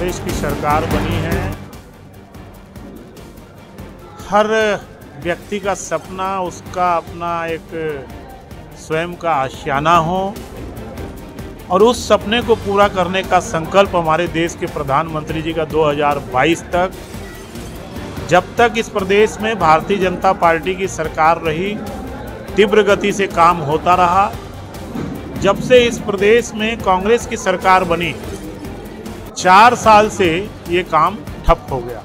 कांग्रेस की सरकार बनी है, हर व्यक्ति का सपना उसका अपना एक स्वयं का आशियाना हो और उस सपने को पूरा करने का संकल्प हमारे देश के प्रधानमंत्री जी का 2022 तक, जब तक इस प्रदेश में भारतीय जनता पार्टी की सरकार रही, तीव्र गति से काम होता रहा। जब से इस प्रदेश में कांग्रेस की सरकार बनी, 4 साल से ये काम ठप हो गया।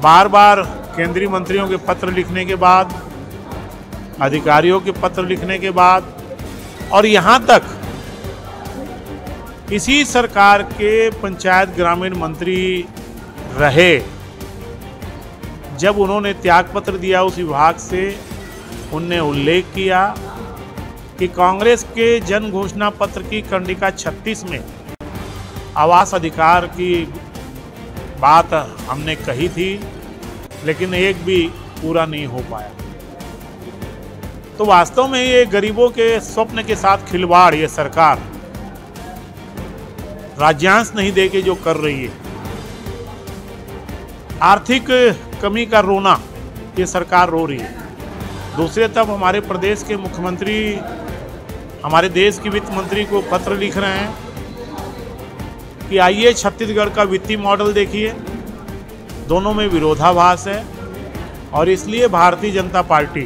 बार बार केंद्रीय मंत्रियों के पत्र लिखने के बाद, अधिकारियों के पत्र लिखने के बाद और यहाँ तक इसी सरकार के पंचायत ग्रामीण मंत्री रहे, जब उन्होंने त्यागपत्र दिया उस विभाग से, उनने उल्लेख किया कि कांग्रेस के जन घोषणा पत्र की कंडिका 36 में आवास अधिकार की बात हमने कही थी, लेकिन एक भी पूरा नहीं हो पाया। तो वास्तव में ये गरीबों के स्वप्न के साथ खिलवाड़ ये सरकार राज्यांश नहीं देके जो कर रही है, आर्थिक कमी का रोना ये सरकार रो रही है। दूसरे तरफ हमारे प्रदेश के मुख्यमंत्री हमारे देश की वित्त मंत्री को पत्र लिख रहे हैं कि आइए छत्तीसगढ़ का वित्तीय मॉडल देखिए, दोनों में विरोधाभास है। और इसलिए भारतीय जनता पार्टी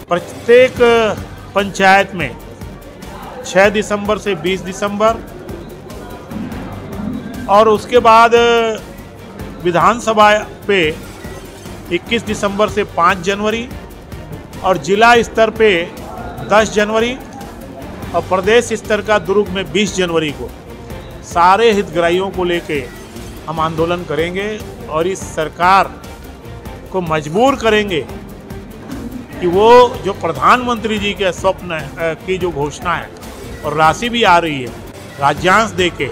प्रत्येक पंचायत में 6 दिसंबर से 20 दिसंबर और उसके बाद विधानसभा पे 21 दिसंबर से 5 जनवरी और जिला स्तर पे 10 जनवरी और प्रदेश स्तर का दुर्ग में 20 जनवरी को सारे हितग्राहियों को लेके हम आंदोलन करेंगे और इस सरकार को मजबूर करेंगे कि वो जो प्रधानमंत्री जी के स्वप्न की जो घोषणा है और राशि भी आ रही है, राज्यांश देके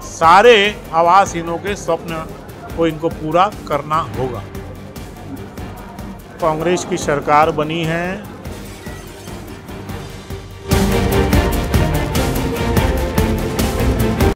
सारे आवासहीनों के स्वप्न को इनको पूरा करना होगा। कांग्रेस की सरकार बनी है,